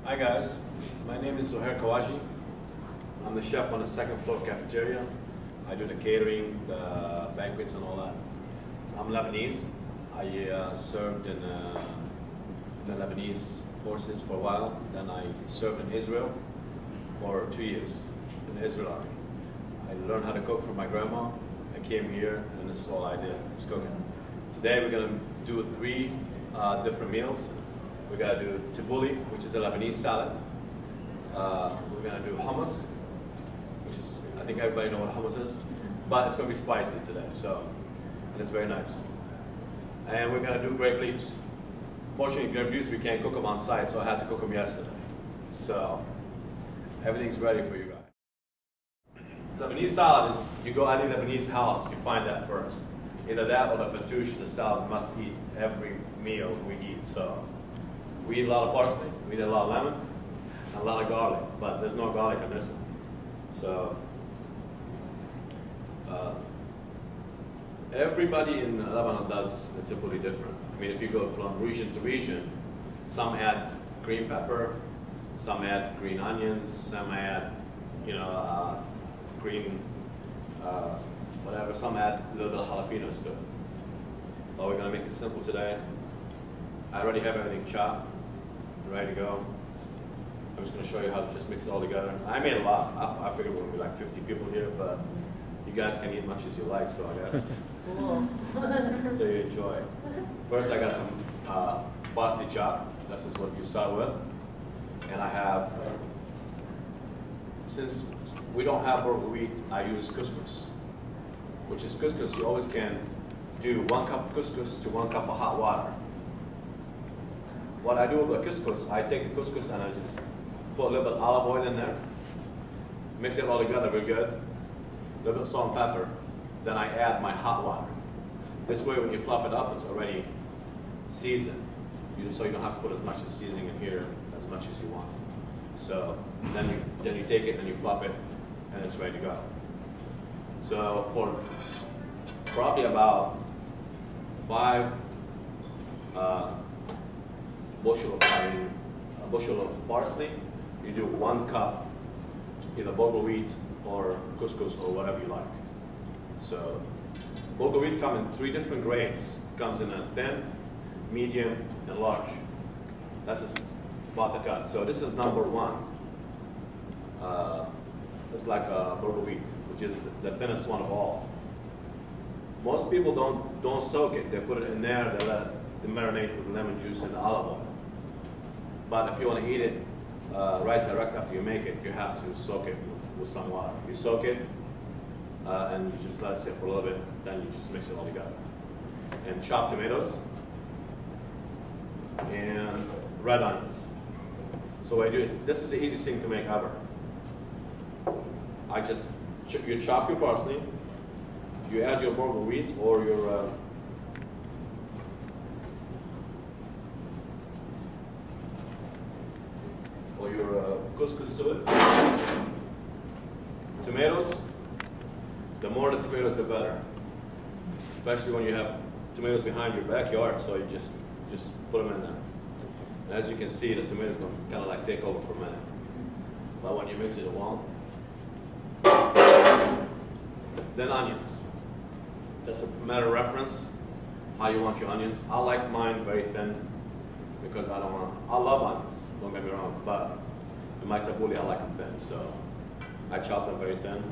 Hi guys, my name is Zou Kawahji. I'm the chef on the second floor cafeteria. I do the catering, the banquets and all that. I'm Lebanese. I served in the Lebanese forces for a while. Then I served in Israel for 2 years in the Israel army. I learned how to cook from my grandma. I came here and this is all I did, is cooking. Today we're going to do 3 different meals. We're going to do Tabouleh, which is a Lebanese salad. We're going to do hummus, which is, I think everybody knows what hummus is, but it's going to be spicy today, and it's very nice. And we're going to do grape leaves. Fortunately, grape leaves, we can't cook them on site, so I had to cook them yesterday. So everything's ready for you guys. Lebanese salad is, you go any Lebanese house, you find that first. Either that or the fattoush is a salad must eat every meal we eat. So we eat a lot of parsley, we eat a lot of lemon, and a lot of garlic, but there's no garlic in this one. So everybody in Lebanon does the Tabouleh different. I mean, if you go from region to region, some add green pepper, some add green onions, some add, green, whatever, some add a little bit of jalapenos to it. But we're gonna make it simple today. I already have everything chopped, ready to go. I'm just gonna show you how to just mix it all together. I made a lot. I figured we're gonna be like 50 people here, but you guys can eat as much as you like, so I guess. Cool. So you enjoy. First, I got some parsley chopped. This is what you start with. And I have, since we don't have burger wheat, I use couscous, which is couscous. You always can do 1 cup of couscous to 1 cup of hot water. What I do with the couscous, I take the couscous and I just put a little bit of olive oil in there, mix it all together real good, a little bit of salt and pepper, then I add my hot water. This way when you fluff it up, it's already seasoned, so you don't have to put as much as seasoning in here as much as you want. So then you take it and you fluff it, and it's ready to go. So for probably about 5 bushel of parsley, you do 1 cup either bulgur wheat or couscous or whatever you like. So bulgur wheat comes in 3 different grades. It comes in a thin, medium, and large. That's just about the cut. So this is number 1. It's like a bulgur wheat, which is the thinnest one of all. Most people don't soak it. They put it in there. They let it marinate with lemon juice and olive oil. But if you want to eat it direct after you make it, you have to soak it with some water. You soak it and you just let it sit for a little bit. Then you just mix it all together. And chopped tomatoes and red onions. So what I do is, this is the easiest thing to make ever. You chop your parsley, you add your bulgur wheat or your couscous to it. Tomatoes, the more the tomatoes the better. Especially when you have tomatoes behind your backyard, so you just put them in there. And as you can see, the tomatoes going to kind of like take over for a minute. But when you mix it well, then onions. That's a matter of reference, how you want your onions. I like mine very thin because I love onions, don't get me wrong, but in my tabouleh I like them thin, so I chop them very thin.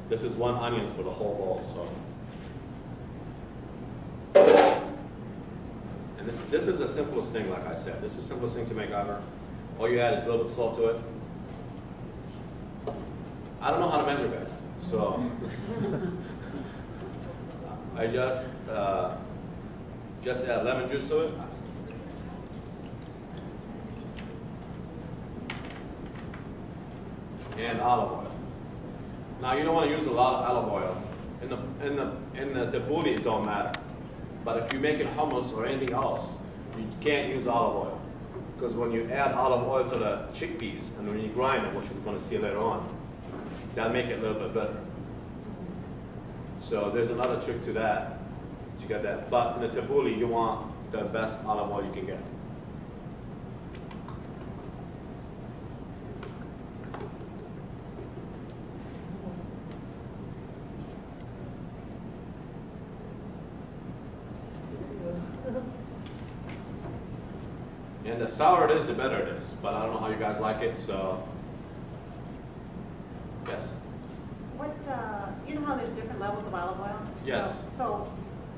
This is 1 onion for the whole bowl, so. And this is the simplest thing, like I said. This is the simplest thing to make ever. All you add is a little bit of salt to it. I don't know how to measure, guys, so I just add lemon juice to it. And olive oil. Now you don't want to use a lot of olive oil. In the tabouleh it don't matter. But if you make it hummus or anything else, you can't use olive oil. Because when you add olive oil to the chickpeas and when you grind it, which we're going to see later on, that'll make it a little bit better. So there's another trick to that, to get that. But in the tabouleh, you want the best olive oil you can get. And the sour it is, the better it is. But I don't know how you guys like it, so yes. What, you know how there's different levels of olive oil? Yes. So,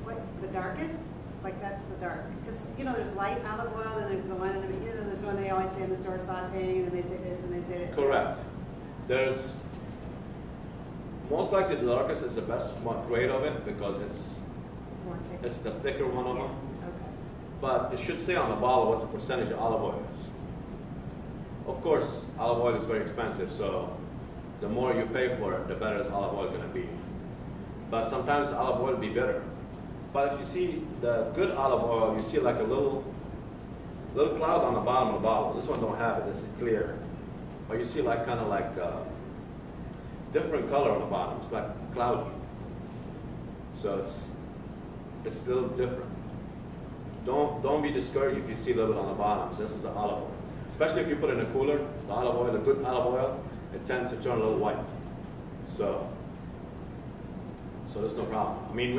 what, the darkest? Like that's the dark. Because, you know, there's light olive oil, and there's the one, you know, there's one they always say in the store sauteing, and they say this, and they say that. Correct. There's, most likely the darkest is the best grade of it because it's the thicker one of them. Okay. But it should say on the bottle what's the percentage of olive oil is. Of course, olive oil is very expensive, so the more you pay for it, the better is olive oil going to be. But sometimes olive oil will be bitter. But if you see the good olive oil, you see like a little cloud on the bottom of the bottle. This one don't have it, this is clear. But you see like kind of like different color on the bottom. It's like cloudy. So it's a little different. Don't be discouraged if you see a little bit on the bottom. This is the olive oil. Especially if you put it in a cooler, the olive oil, the good olive oil, it tends to turn a little white. So there's no problem. I mean,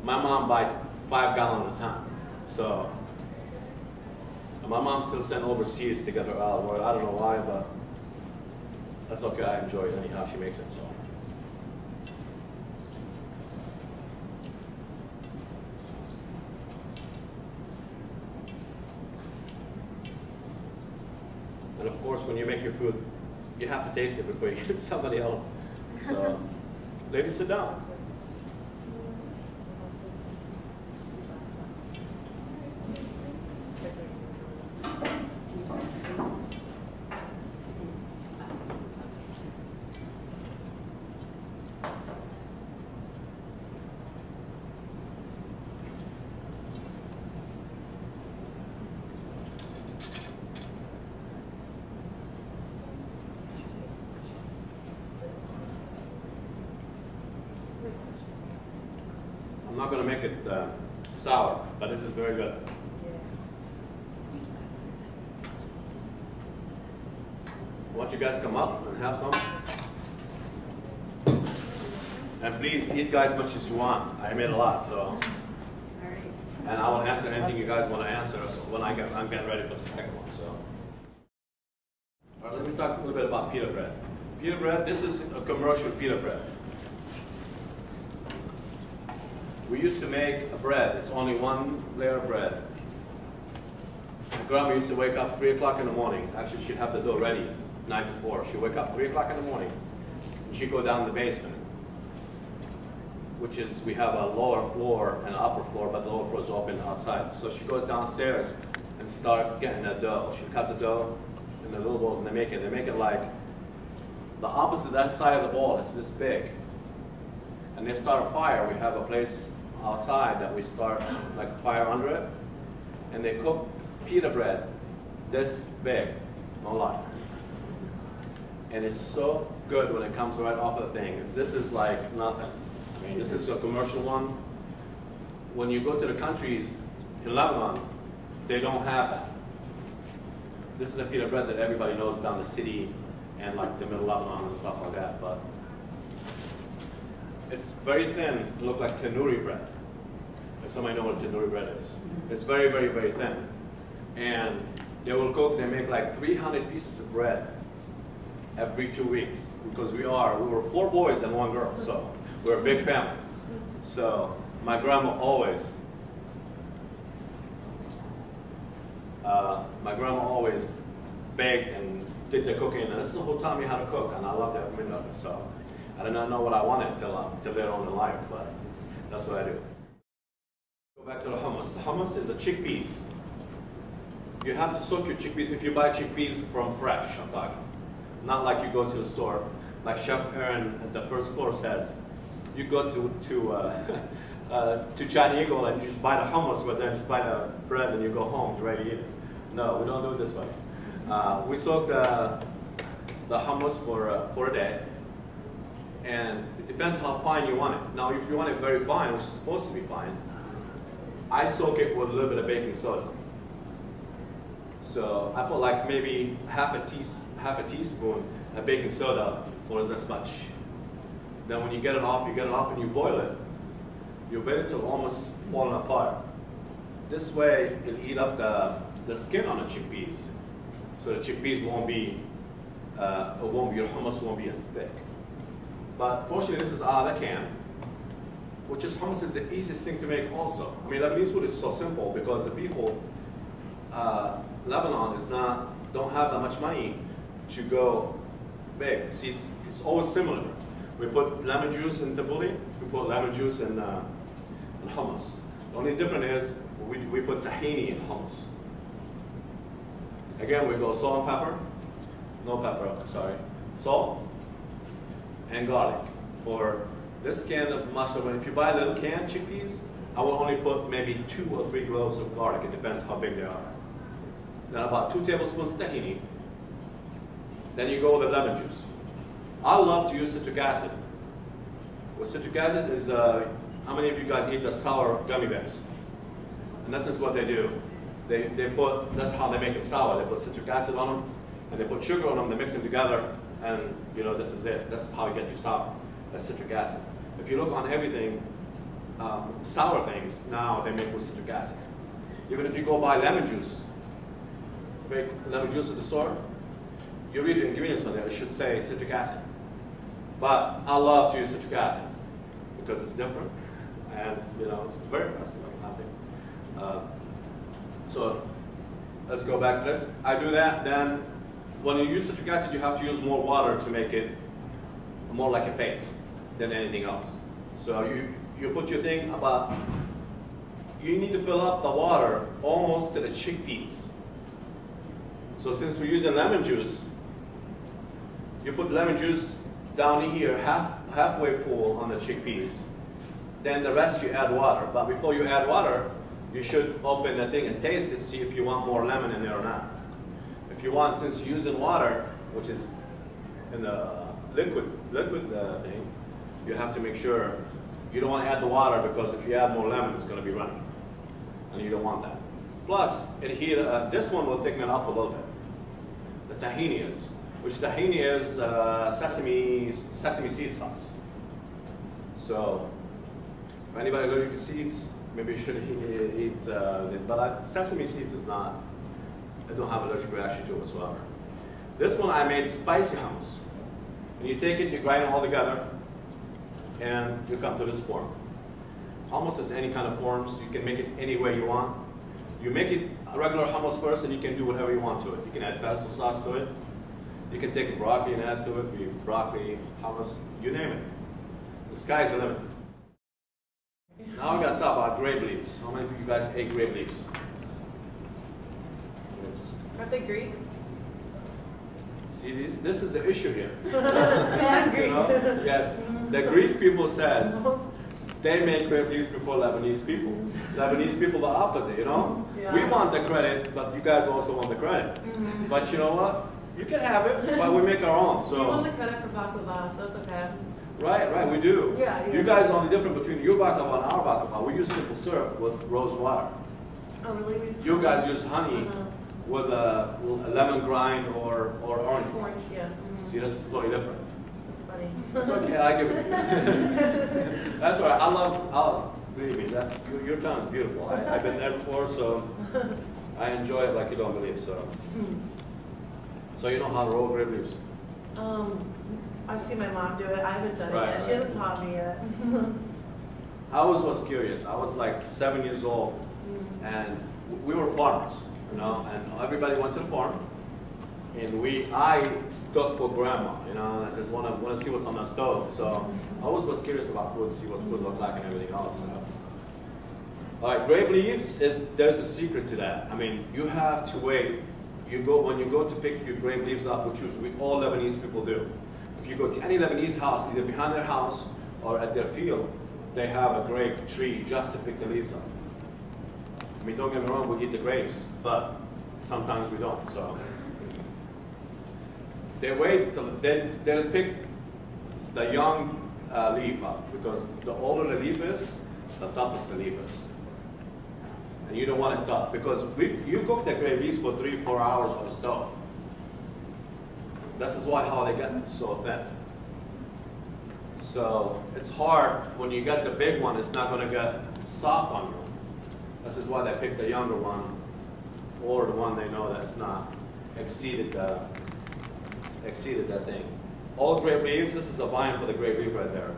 my mom buys 5 gallons at a time. So my mom still sent overseas to get her olive oil. I don't know why, but that's okay. I enjoy it anyhow she makes it. So. And of course, when you make your food, you have to taste it before you give it to somebody else. So, ladies, sit down. I'm not going to make it sour, but this is very good. I want you guys to come up and have some. And please eat guys as much as you want. I made a lot, so. And I will answer anything you guys want to answer so when I'm getting ready for the second one. So. All right, let me talk a little bit about pita bread. Pita bread, this is a commercial pita bread. We used to make a bread. It's only one layer of bread. My grandma used to wake up 3 o'clock in the morning. Actually, she'd have the dough ready the night before. She'd wake up 3 o'clock in the morning, and she'd go down the basement, which is, we have a lower floor and an upper floor, but the lower floor is open outside. So she goes downstairs and start getting the dough. She'll cut the dough in the little balls, and they make it like the opposite of that side of the ball. It's this big. And they start a fire. We have a place outside that we start like a fire under it, and they cook pita bread this big, no lie. And it's so good when it comes right off of the thing. This is like nothing. I mean, this is a commercial one. When you go to the countries in Lebanon, they don't have that. This is a pita bread that everybody knows down the city and like the middle of Lebanon and stuff like that, but it's very thin. It looks like tandoori bread. If somebody know what tandoori bread is. It's very, very, very thin. And they will cook, they make like 300 pieces of bread every 2 weeks. Because we were 4 boys and 1 girl, so we're a big family. So my grandma always baked and did the cooking, and this is who taught me how to cook, and I love that minute of it. So I did not know what I wanted till later on in life, but that's what I do. Go back to the hummus. The hummus is a chickpeas. You have to soak your chickpeas if you buy chickpeas from fresh, I'm talking. Not like you go to the store. Like Chef Aaron at the first floor says, you go to China Eagle and you just buy the hummus with them, just buy the bread and you go home, you're ready to eat it. No, we don't do it this way. We soak the hummus for a day. And it depends how fine you want it. Now, if you want it very fine, which is supposed to be fine, I soak it with a little bit of baking soda. So I put like maybe half a teaspoon of baking soda for this much. Then when you get it off and you boil it. You boil it till almost falling apart. this way it'll eat up the skin on the chickpeas. So the chickpeas won't be, your hummus won't be as thick. But fortunately, this is out of the can, which is hummus is the easiest thing to make also. I mean, Lebanese food is so simple because the people, Lebanon don't have that much money to go big. See, it's always similar. We put lemon juice in tabouleh, we put lemon juice in hummus. The only difference is we put tahini in hummus. Again, we go salt and pepper, no pepper, sorry, salt and garlic. For this can of mushroom, if you buy a little can chickpeas, I will only put maybe 2 or 3 cloves of garlic. It depends how big they are. Then about 2 tablespoons tahini. Then you go with the lemon juice. I love to use citric acid. What citric acid is, how many of you guys eat the sour gummy bears? And this is what they do. They put, that's how they make them sour. They put citric acid on them, and they put sugar on them, they mix them together, and you know, this is it. This is how you get you sour. That's citric acid. If you look on everything, sour things, now they make with citric acid. Even if you go buy lemon juice, fake lemon juice at the store, you read the ingredients on there, it should say citric acid. But I love to use citric acid because it's different, and you know, it's very impressive, I think. So let's go back to this. I do that, then when you use citric acid, you have to use more water to make it more like a paste than anything else. So you put your thing about, you need to fill up the water almost to the chickpeas. So since we're using lemon juice, you put lemon juice down here, halfway full on the chickpeas. Then the rest you add water. But before you add water, you should open the thing and taste it, see if you want more lemon in there or not. If you want, since you're using water, which is in the liquid thing, you have to make sure you don't want to add the water, because if you add more lemon, it's going to be runny, and you don't want that. Plus, here, this one will thicken it up a little bit. The tahini is, which tahini is sesame seed sauce. So, if anybody allergic to seeds, maybe you shouldn't eat it. But sesame seeds is not, I don't have allergic reaction to it whatsoever. This one I made spicy hummus. And you take it, you grind it all together, and you come to this form. Hummus is any kind of forms. You can make it any way you want. You make it a regular hummus first, and you can do whatever you want to it. You can add pesto sauce to it. You can take broccoli and add to it, broccoli, hummus, you name it. The sky's the limit. Now we got to talk about grape leaves. How many of you guys ate grape leaves? Aren't they Greek? See, this is the issue here. Yeah, Greek. You know? Yes, the Greek people says they make grape leaves before Lebanese people. Lebanese people the opposite, you know? Yeah. We want the credit, but you guys also want the credit. But you know what? You can have it, but we make our own. So. You want the credit for baklava, so it's okay. Right, we do. Yeah. You guys are only different between your baklava and our baklava. We use simple syrup with rose water. Oh, really? You guys use honey with a lemon grind or orange. Orange, yeah. See, that's totally different. That's funny. It's okay, I give it to you. That's all right. Believe me, your town is beautiful. I've been there before, so I enjoy it like you don't believe. So you know how to roll grape leaves? I've seen my mom do it. I haven't done it Right, yet. She hasn't taught me yet. I always was curious. I was like 7 years old, and we were farmers, you know, and everybody went to the farm. And I stuck with grandma, you know, and I says, want to see what's on the stove. So I always was curious about food, see what food looked like and everything else. So. All right, grape leaves, there's a secret to that. I mean, you have to wait. When you go to pick your grape leaves up, which usually all Lebanese people do. If you go to any Lebanese house, either behind their house or at their field, they have a grape tree just to pick the leaves up. I mean, don't get me wrong, we eat the grapes, but sometimes we don't, so. They wait till, they'll pick the young leaf up, because the older the leaf is, the toughest the leaf is. And you don't want it tough, because you cook the grape leaves for 3-4 hours on the stove. This is how they get so thin. So it's hard when you get the big one, it's not going to get soft on you. This is why they pick the younger one, or the one they know that's not exceeded that thing. All grape leaves, this is a vine for the grape leaf right there.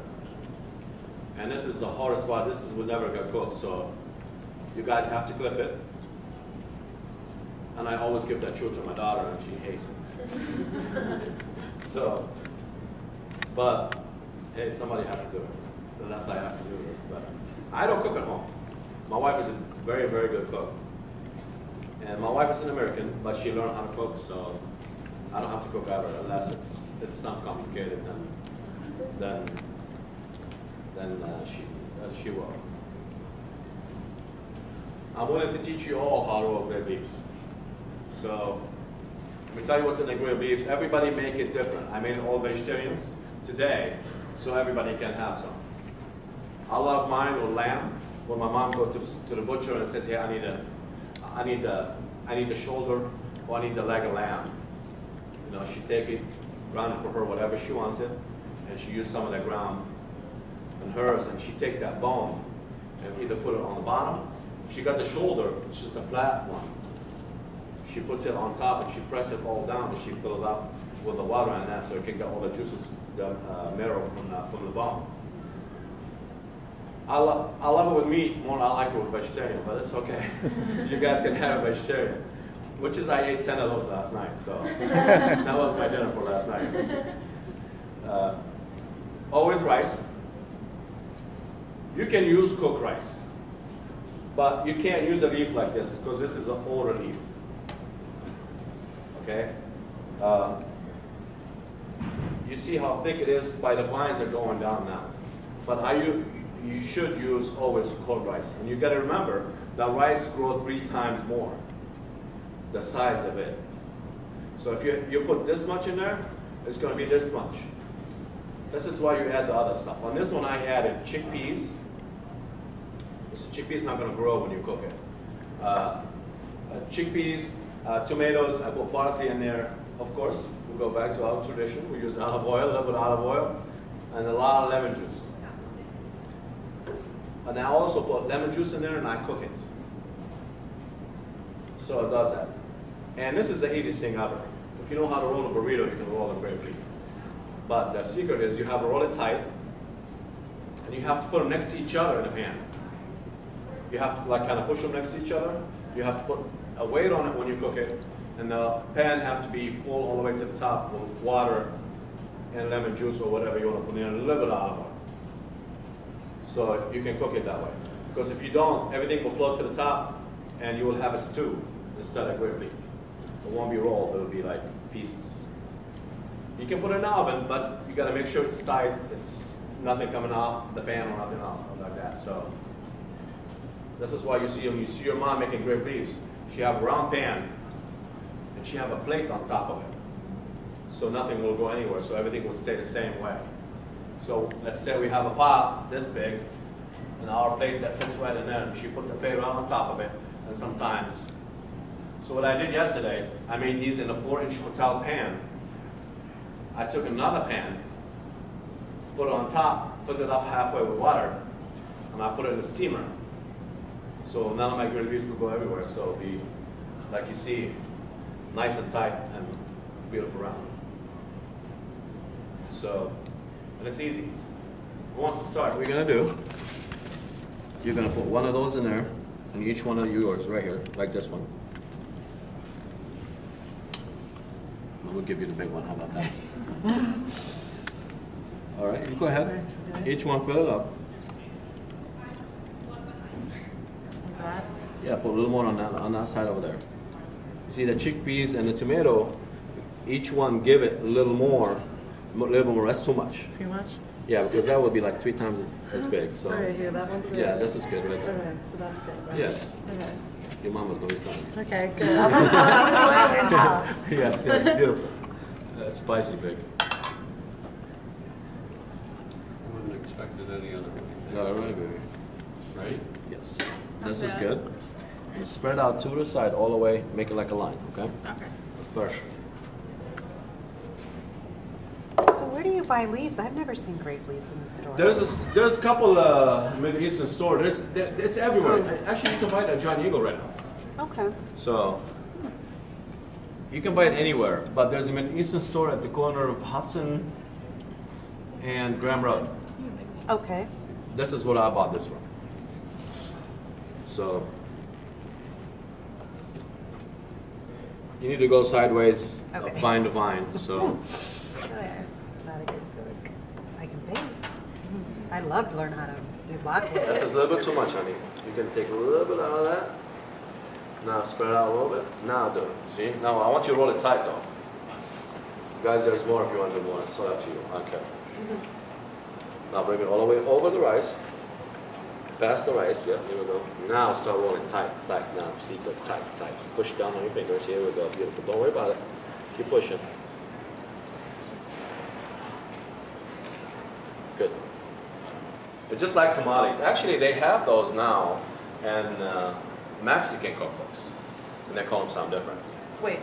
And this is the hardest part. This will never get cooked, so you guys have to clip it. And I always give that chew to my daughter, and she hates it. So, but hey, somebody has to do it. Unless I have to do this. But I don't cook at home. My wife is a very, very good cook. And my wife is an American, but she learned how to cook, so I don't have to cook either, unless it's some complicated, then she will. I'm willing to teach you all how to roll grape leaves. So let me tell you what's in the grape leaves. Everybody make it different. I made it all vegetarians today, so everybody can have some. I love mine with lamb. When my mom goes to the butcher and says, "Hey, I need the shoulder, or I need the leg of lamb," you know, she take it, ground it for her, whatever she wants it, and she use some of that ground in hers, and she take that bone and either put it on the bottom. If she got the shoulder, it's just a flat one. She puts it on top and she press it all down, and she fill it up with the water in that, so it can get all the juices, the marrow from the bone. I love it with meat more than I like it with vegetarian, but it's okay. You guys can have a vegetarian, which is I ate 10 of those last night, so that was my dinner for last night. Always rice. You can use cooked rice, but you can't use a leaf like this because this is an older leaf. Okay? You see how thick it is by the vines are going down now. But you should use always cooked rice. And you got to remember that rice grows 3 times more the size of it. So if you put this much in there, it's going to be this much. This is why you add the other stuff. On this one I added chickpeas. So chickpeas not going to grow when you cook it. Chickpeas, tomatoes, I put parsley in there. Of course, we go back to our tradition. We use olive oil, a little bit of olive oil, and a lot of lemon juice. And I also put lemon juice in there and I cook it. So it does that. And this is the easiest thing ever. If you know how to roll a burrito, you can roll a grape leaf. But the secret is you have to roll it tight, and you have to put them next to each other in the pan. You have to like kind of push them next to each other. You have to put a weight on it when you cook it, and the pan have to be full all the way to the top with water and lemon juice or whatever you want to put in, a little bit of olive oil. So you can cook it that way. Because if you don't, everything will float to the top, and you will have a stew instead of grape leaf. It won't be rolled, it will be like pieces. You can put it in the oven, but you got to make sure it's tight. It's nothing coming out the pan or nothing out like that. So this is why you see your mom making grape leaves. She have a round pan, and she have a plate on top of it. So nothing will go anywhere. So everything will stay the same way. So let's say we have a pot this big, and our plate that fits right in there. And she put the plate right on top of it, and sometimes. So what I did yesterday, I made these in a 4-inch hotel pan. I took another pan, put it on top, filled it up halfway with water, and I put it in the steamer. So none of my grape leaves will go everywhere. So it'll be, like you see, nice and tight and beautiful round. So, and it's easy. Who wants to start? What you're gonna do, you're gonna put one of those in there, and each one of yours right here, like this one. We'll give you the big one, how about that? All right, you go ahead. Each one fill it up. Yeah, put a little more on that side over there. You see the chickpeas and the tomato, each one give it a little more, that's too much. Too much? Yeah, because that would be like 3 times as big. So Right here, that one's really yeah, this is good right there. Okay, so that's good, right? Yes. Okay. Your mama's going to be fine. Okay, good. I'm going to learn how. Yes, beautiful. It's spicy big. I wouldn't have expected any other way. All right, baby. Right? Yes. This is good. You spread out to the side all the way, make it like a line, okay? Okay. That's perfect. So where do you buy leaves? I've never seen grape leaves in the store. There's a couple Middle Eastern stores. It's everywhere. Actually, you can buy it at John Eagle right now. Okay. So you can buy it anywhere, but there's a Middle Eastern store at the corner of Hudson and Graham Road. Okay. This is what I bought this from. So you need to go sideways, Okay. vine to vine. So I'm not a good cook. I can bake. I'd love to learn how to do baklava. this is a little bit too much, honey. You can take a little bit out of that. Now spread out a little bit. Now do it. See? Now I want you to roll it tight though. Guys, there's more if you want to do more. It's up to you. Okay. Now bring it all the way over the rice. Past the rice, yeah, here we go. Now start rolling tight, tight. Now, see, good, tight, tight. Push down on your fingers. Here we go, beautiful. Don't worry about it. Keep pushing. Good. It's just like tamales. Actually, they have those now in Mexican cookbooks, and they call them something different. Wait,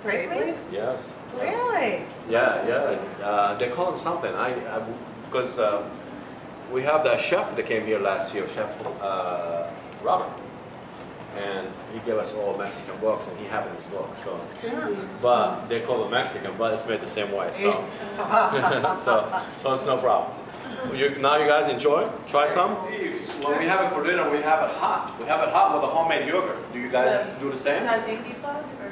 Grape leaves? Yes. Really? Yeah, yeah. They call them something. Because we have that chef that came here last year, Chef Robert, and he gave us all Mexican books, and he had it in his book. So, but they call it Mexican, but it's made the same way. So, so it's no problem. Now you guys enjoy. Try some. When we have it for dinner, we have it hot. We have it hot with a homemade yogurt. Do you guys do the same? Is that dinky sauce or?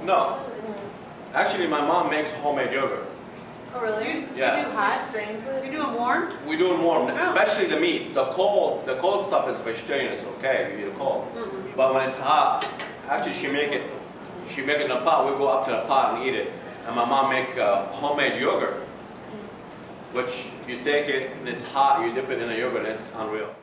No. Actually, my mom makes homemade yogurt. Oh, really? Yeah. You do hot? Strangely? You do them warm? We do it warm, especially the meat. The cold stuff is vegetarian. It's okay. You eat it cold. But when it's hot, actually she make it in a pot. We go up to the pot and eat it. And my mom make homemade yogurt, which you take it and it's hot. You dip it in the yogurt and it's unreal.